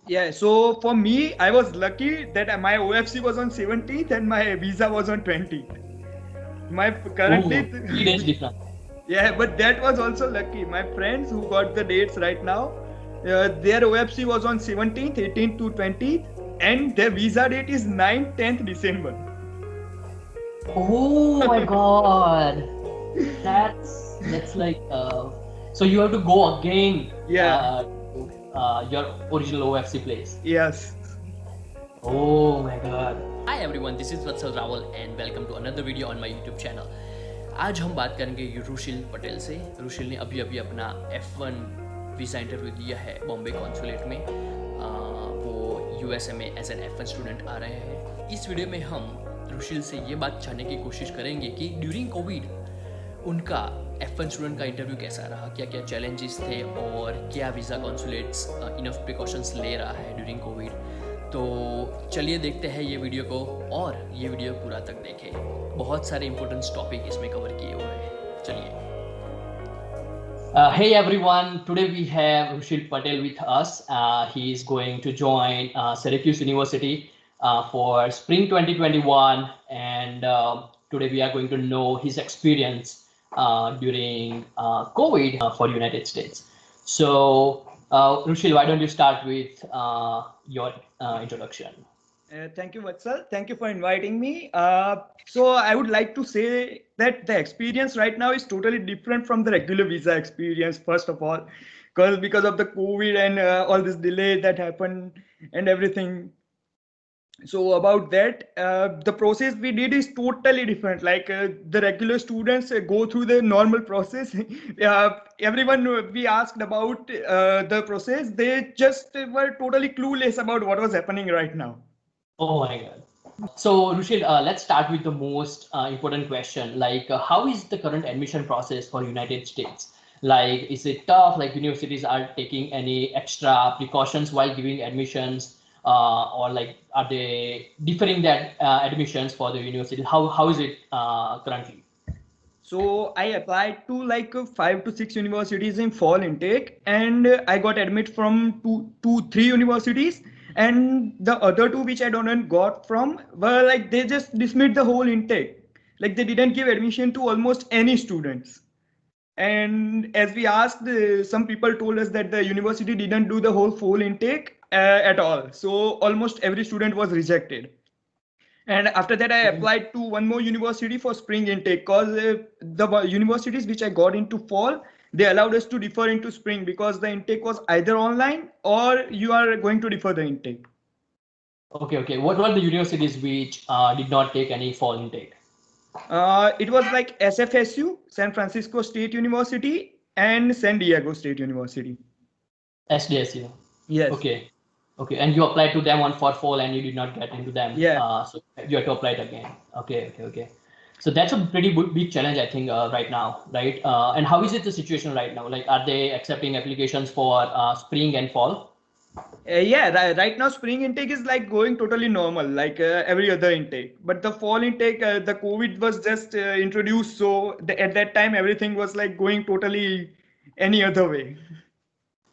Yeah, so for me, I was lucky that my OFC was on 17th and my visa was on 20th. My Oh, currently, 3 days difference. yeah, but that was also lucky. My friends who got the dates right now, their OFC was on 17th, 18th to 20th, and their visa date is 9th, 10th December. Oh my God, that's like so you have to go again Yeah, to your original OFC place. yes. Oh my God. Hi everyone, this is Vatsal Rawal and welcome to another video on my YouTube channel. आज हम बात करेंगे रुशिल पटेल से। रुशिल ने अभी अभी अपना F1 visa interview दिया है बॉम्बे कॉन्सुलेट में। वो यूएसए में एज एन F1 स्टूडेंट आ रहे हैं। इस वीडियो में हम रुशिल से ये बात जानने की कोशिश करेंगे कि ड्यूरिंग कोविड उनका F1 स्टूडेंट का इंटरव्यू कैसा रहा, क्या क्या चैलेंजेस थे और क्या वीज़ा कॉन्सुलेट्स इनफ प्रिकॉशंस ले रहा है ड्यूरिंग कोविड। तो चलिए देखते हैं ये वीडियो को और ये वीडियो पूरा तक देखें। बहुत सारे इंपॉर्टेंट टॉपिक इसमें कवर किए हुए हैं। चलिए। Hey everyone, today we have Rushil Patel with us. He is going to join Syracuse University for spring 2021, and today we are going to know his experience during COVID for United States. So, Rushil, why don't you start with your introduction? Thank you, Vatsal. Thank you for inviting me. So I would like to say that the experience right now is totally different from the regular visa experience, first of all, because of the COVID and all this delay that happened and everything. So about that, the process we did is totally different. Like the regular students go through the normal process. Everyone we asked about the process, they just were totally clueless about what was happening right now. Oh my God. So, Rushil, let's start with the most important question. Like, how is the current admission process for United States? Like, is it tough? Like, universities are taking any extra precautions while giving admissions, or like, are they differing that admissions for the university? How is it currently? So I applied to like 5 to 6 universities in fall intake, and I got admit from three universities, and the other two which I don't got from were like they just dismissed the whole intake, like they didn't give admission to almost any students. And as we asked, some people told us that the university didn't do the whole full intake at all. So almost every student was rejected. And after that, I applied to one more university for spring intake because the universities which I got into fall, they allowed us to defer into spring because the intake was either online or you are going to defer the intake. Okay, okay. What were the universities which did not take any fall intake? It was like SFSU, San Francisco State University, and San Diego State University. SDSU. Yes. Okay. Okay. And you applied to them on for fall and you did not get into them. Yeah. So you have to apply it again. Okay. Okay. Okay. So that's a pretty big challenge, I think, right now, right? And how is it the situation right now? Like, are they accepting applications for spring and fall? Yeah, right now spring intake is like going totally normal, like every other intake. But the fall intake, the COVID was just introduced, so at that time everything was like going totally any other way.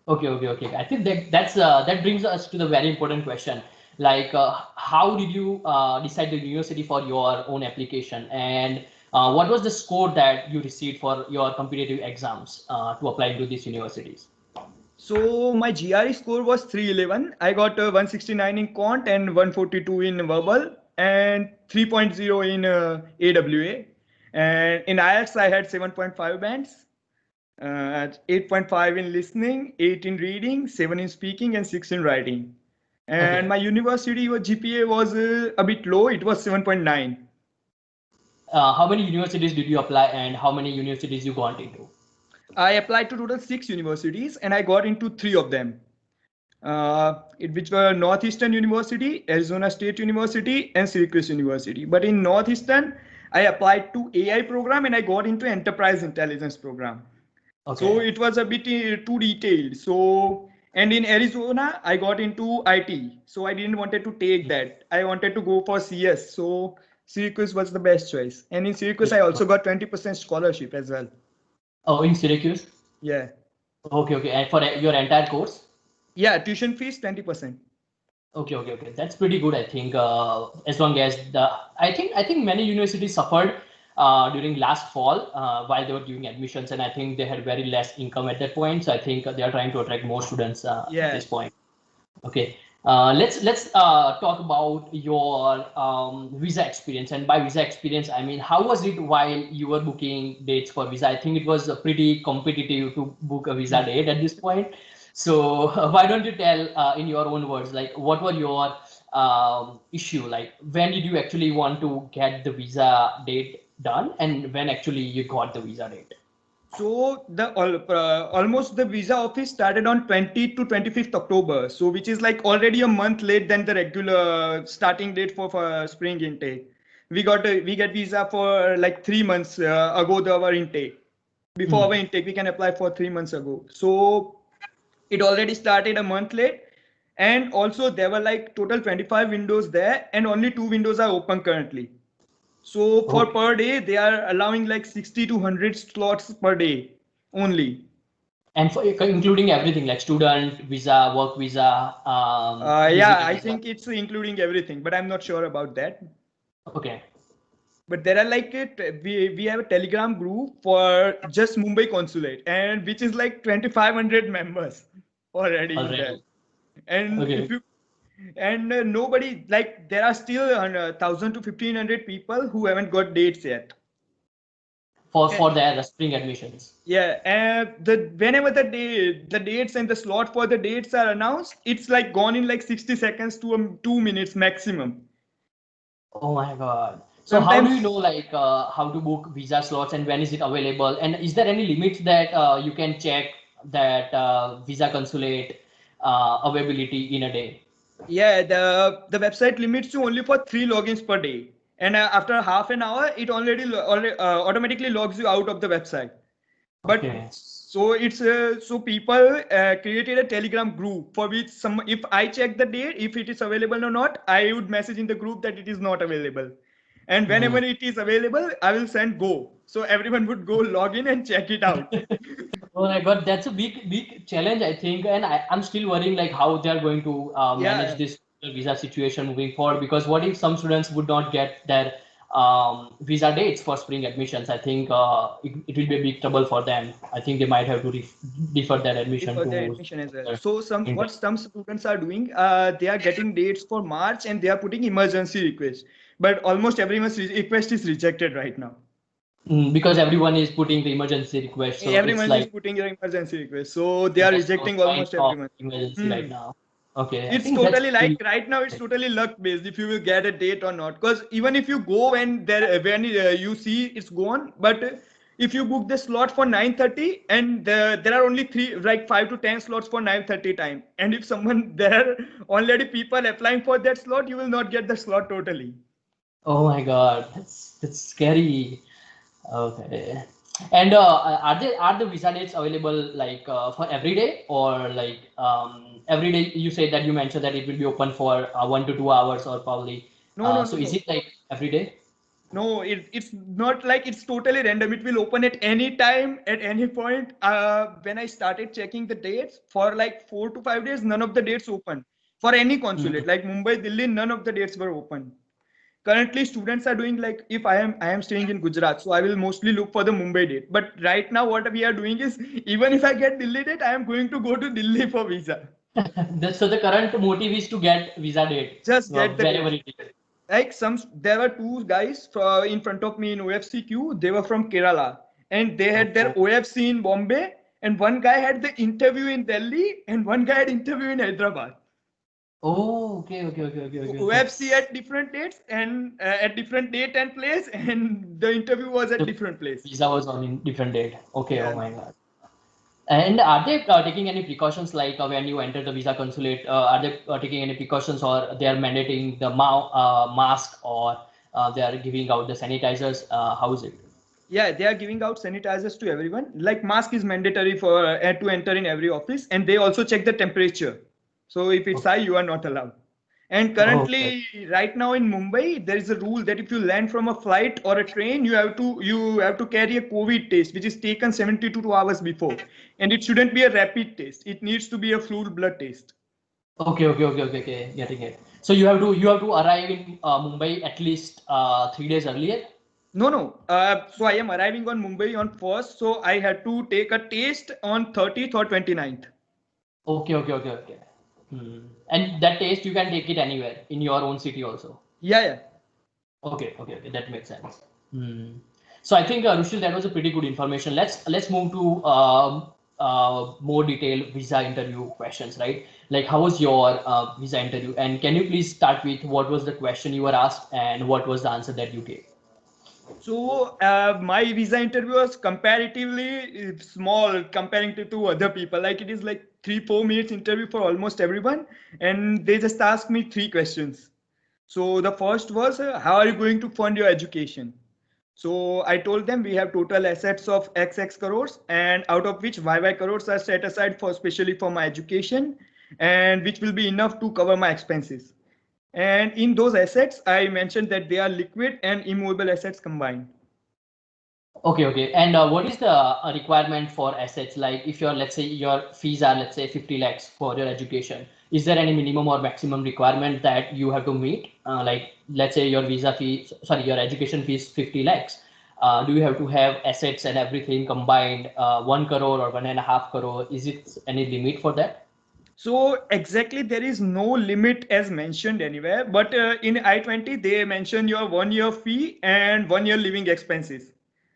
Okay, okay, okay. I think that brings us to the very important question. Like, how did you decide the university for your own application, and what was the score that you received for your competitive exams to apply into these universities? So my GRE score was 311. I got 169 in quant and 142 in verbal and 3.0 in AWA. And in IELTS I had 7.5 bands. 8.5 in listening, 8 in reading, 7 in speaking, and 6 in writing. And Okay. my university GPA was a bit low. It was 7.9. How many universities did you apply, and how many universities you got into? I applied to total 6 universities, and I got into 3 of them, which were Northeastern University, Arizona State University, and Syracuse University. But in Northeastern, I applied to AI program, and I got into Enterprise Intelligence program. Okay. So it was a bit too detailed. So, and in Arizona, I got into IT. So I didn't wanted to take that. I wanted to go for CS. So Syracuse was the best choice. And in Syracuse, I also got 20% scholarship as well. Oh, in Syracuse? Yeah. Okay, okay. And for your entire course? Yeah, tuition fees 20%. Okay. That's pretty good, I think. As long as I think many universities suffered during last fall while they were doing admissions, and I think they had very less income at that point. So I think they are trying to attract more students at Yeah. this point. Okay. Let's talk about your visa experience, and by visa experience I mean how was it while you were booking dates for visa? I think it was pretty competitive to book a visa date at this point. So why don't you tell in your own words, like what were your issue? Like when did you actually want to get the visa date done, and when actually you got the visa date? So almost the visa office started on 20 to 25th October. So which is like already a month late than the regular starting date for spring intake. We get visa for like 3 months ago our intake. Before our intake, we can apply for 3 months ago. So it already started a month late. And also there were like total 25 windows there, and only 2 windows are open currently. So for Okay. per day, they are allowing like 60 to 100 slots per day only. And for including everything like student visa, work visa, Yeah, visitor I visa. think it's including everything, but I'm not sure about that. Okay. But there are like we have a Telegram group for just Mumbai Consulate, and which is like 2,500 members already in there. Already. And if Okay. you and nobody, like there are still 1,000 to 1,500 people who haven't got dates yet. For their spring admissions. Yeah, and the whenever the dates and the slot for the dates are announced, it's like gone in like 60 seconds to 2 minutes maximum. Oh my God. So how do you Sometimes, know like how to book visa slots and when is it available? And is there any limits that you can check that visa consulate availability in a day? yeah, the website limits you only for 3 logins per day, and after half an hour, it already automatically logs you out of the website. But Okay. so it's so people created a Telegram group for which some, if I check the date, if it is available or not, I would message in the group that it is not available, and whenever Hmm. it is available, I will send go, so everyone would go log in and check it out. Oh my God, that's a big challenge, I think, and I'm still worrying like how they are going to manage Yeah, this visa situation moving forward. Because what if some students would not get their visa dates for spring admissions? I think it will be a big trouble for them. I think they might have to defer their admission for their to admission as well. another So what intake. some students are doing, they are getting dates for March and they are putting emergency request, but almost everyone's request is rejected right now. Because everyone is putting the emergency request, so it's Everyone is like putting your emergency request, so they are there's no rejecting sign almost of everyone. emergency Hmm. right now. Okay, I It's think that's totally like pretty. right now. It's totally luck based if you will get a date or not. Because even if you go and there when you see it's gone, but if you book the slot for 9:30 and there are only three, like 5 to 10 slots for 9:30 time, and if someone there are already people applying for that slot, you will not get the slot totally. Oh my God, that's scary. Okay. And are the visa dates available like for every day or like every day? You say that you mentioned that it will be open for 1 to 2 hours or probably. No, no, So no, is no. it like every day? No, it's not like it's totally random. It will open at any time, at any point. When I started checking the dates for like 4 to 5 days, none of the dates open for any Mhm. consulate. Like Mumbai, Delhi, none of the dates were open. Currently, students are doing like if I am staying in Gujarat, so I will mostly look for the Mumbai date. But right now, what we are doing is even if I get Delhi date, I am going to go to Delhi for visa. So the current motive is to get visa date Just get the wherever dates. it is. Like there were two guys in front of me in OFCQ. They were from Kerala, and they had their Oh, OFC in Bombay, and one guy had the interview in Delhi, and one guy had interview in Hyderabad. oh, okay. OFC at different dates and at different date and place, and the interview was at The different place. visa was on in different date. Okay, oh Yeah. my God. And are they taking any precautions like when you enter the visa consulate? Are they taking any precautions or they are mandating the mask or they are giving out the sanitizers? How is it? Yeah, they are giving out sanitizers to everyone. Like mask is mandatory for to enter in every office, and they also check the temperature. So if it's high, Okay. you are not allowed. And Okay. currently, right now in Mumbai, there is a rule that if you land from a flight or a train, you have to carry a COVID test, which is taken 72 hours before, and it shouldn't be a rapid test. It needs to be a fluid blood test. Okay. Getting it. So you have to arrive in Mumbai at least 3 days earlier. No, no. So I am arriving on Mumbai on first, so I had to take a test on 30th or 29th. Okay. And that test you can take it anywhere in your own city also. Yeah, yeah. Okay. That makes sense. Hmm. So I think Rushil, that was a pretty good information. Let's move to more detailed visa interview questions, right? Like how was your visa interview? And can you please start with what was the question you were asked and what was the answer that you gave? So my visa interview was comparatively small comparing to other people. Like it is like 3-4 minutes interview for almost everyone, and they just asked me 3 questions. So the first was, how are you going to fund your education? So I told them we have total assets of XX crores, and out of which YY crores are set aside for specially for my education, and which will be enough to cover my expenses. And in those assets, I mentioned that they are liquid and immovable assets combined. Okay. And what is the requirement for assets? Like if your, let's say your fees are, let's say 50 lakhs for your education, is there any minimum or maximum requirement that you have to meet? Like let's say your your education fee is 50 lakhs. Do you have to have assets and everything combined, 1 crore or 1.5 crore? Is it any limit for that? So exactly there is no limit as mentioned anywhere, but in I-20 they mention your 1 year fee and 1 year living expenses.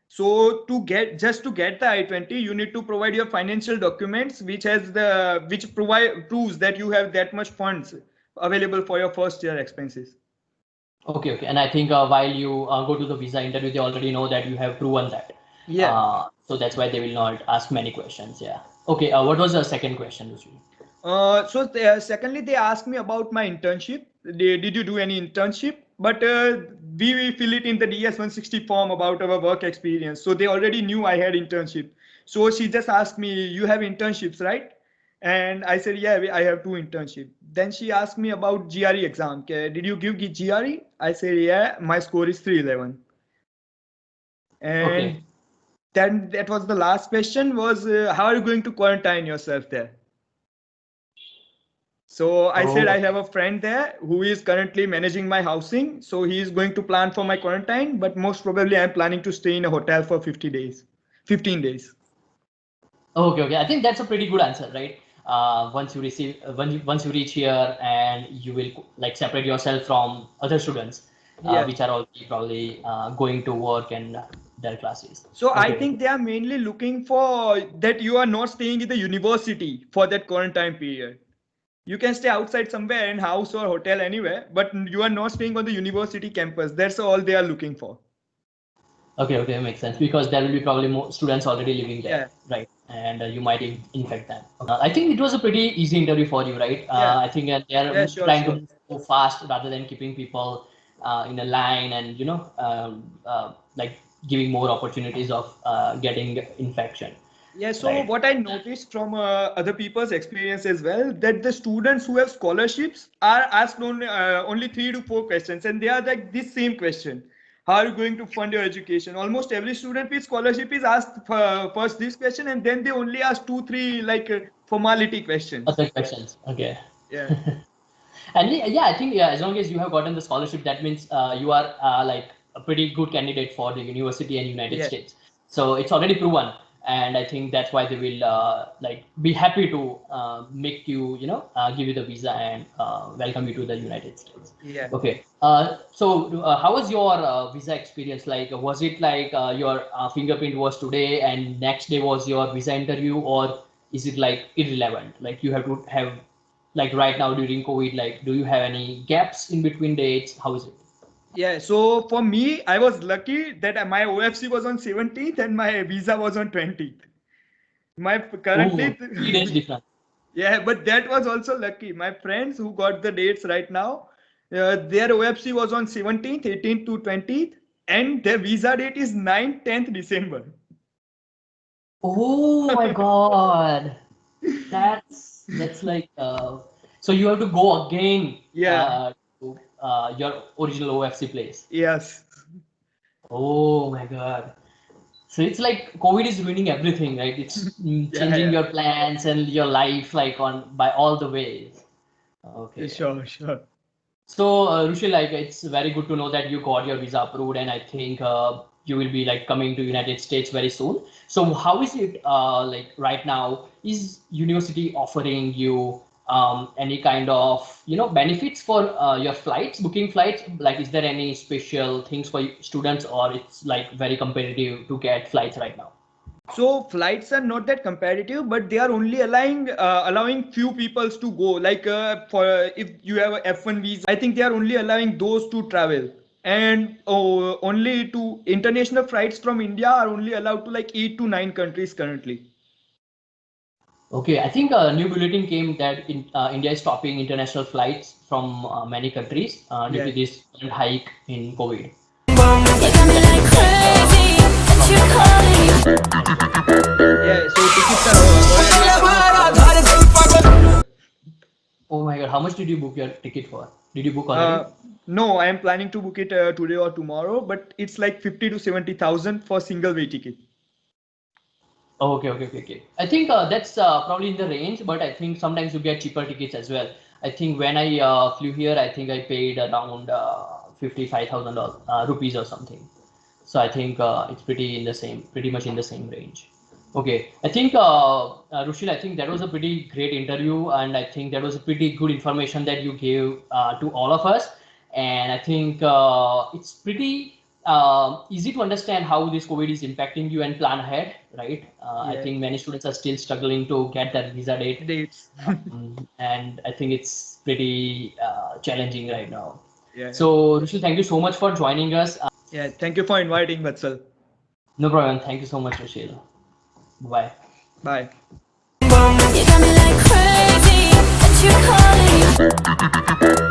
So to get the I-20, you need to provide your financial documents, which proves that you have that much funds available for your first year expenses. Okay. And I think while you go to the visa interview, they already know that you have proven that. Yeah. So that's why they will not ask many questions. Yeah. Okay. What was the second question, Ruchi? Secondly, they asked me about my internship. Did you do any internship? But we fill it in the DS-160 form about our work experience. So they already knew I had internship. So she just asked me, "You have internships, right?" And I said, "Yeah, I have 2 internships." Then she asked me about GRE exam. Did you give GRE? I said, "Yeah, my score is 311." Okay. And then that was the last question was, how are you going to quarantine yourself there? So I said I Oh, have a friend there who is currently managing my housing. So he is going to plan for my quarantine, but most probably I'm planning to stay in a hotel for 50 days, 15 days. okay. I think that's a pretty good answer, right? Once you reach here and you will like separate yourself from other students, Yeah. which are already probably going to work and their classes. So I Okay. think they are mainly looking for that you are not staying in the university for that quarantine period. You can stay outside somewhere in house or hotel anywhere, but you are not staying on the university campus. That's all they are looking for. Okay, makes sense because there will be probably more students already living there, Yeah. right? And you might infect them. I think it was a pretty easy interview for you, right? Yeah. I think they are Yeah, sure, trying to sure. move so fast rather than keeping people in a line and like giving more opportunities of getting infection, Yeah, so right? what I noticed from other people's experience as well, that the students who have scholarships are asked only 3 to 4 questions, and they are like this same question: how are you going to fund your education? Almost every student with scholarship is asked first this question, and then they only ask 2, 3 like formality questions. Other questions, okay. Yeah, And yeah, I think yeah, as long as you have gotten the scholarship, that means you are like a pretty good candidate for the university and United yeah, States. So it's already proven, and I think that's why they will like be happy to make you, give you the visa and welcome you to the United States. yeah. Okay. So how was your visa experience? Like, was it like your fingerprint was today and next day was your visa interview, or is it like irrelevant? Like you have to have like right now during COVID, like do you have any gaps in between dates? How is it? Yeah, so for me, I was lucky that my OFC was on 17th and my visa was on 20th. My Oh, currently 3 days different. Yeah, but that was also lucky. My friends who got the dates right now, their OFC was on 17th, 18th to 20th, and their visa date is 9th, 10th December. Oh my God. That's like So you have to go again. Yeah. To your original OFC place. Yes. Oh my God. So it's like COVID is ruining everything, right? It's changing Yeah. your plans and your life like on by all the ways. Yeah. Okay. Sure. So, Rushil, like it's very good to know that you got your visa approved, and I think you will be like coming to United States very soon. So, how is it like right now? Is university offering you any kind of benefits for your flights, booking flights? Like, is there any special things for students, or it's like very competitive to get flights right now? So flights are not that competitive, but they are only allowing few peoples to go. Like for if you have a F1 visa, I think they are only allowing those to travel, and only to international flights from India are only allowed to like 8 to 9 countries currently. Okay, I think a new bulletin came that India is stopping international flights from many countries due to Yeah. this current hike in COVID. Yeah. So tickets are already. Oh my God, how much did you book your ticket for? Did you book already? Uh, no, I am planning to book it today or tomorrow, but it's like 50 to 70,000 for single way ticket. Oh, okay. I think that's probably in the range, but I think sometimes you get cheaper tickets as well. I think when I flew here, I think I paid around $55,000 rupees or something. So I think it's pretty much in the same range. Okay, I think Rushil, I think that was a pretty great interview, and I think that was a pretty good information that you gave to all of us. And I think it's pretty easy to understand how this COVID is impacting you and plan ahead, right? I Yeah. think many students are still struggling to get that visa date, Dates. and I think it's pretty challenging right now. Yeah. So, Rushil, thank you so much for joining us. Yeah. Thank you for inviting, Vatsal. No problem. Thank you so much, Rushil. Bye. Bye. You got me like crazy, what you calling?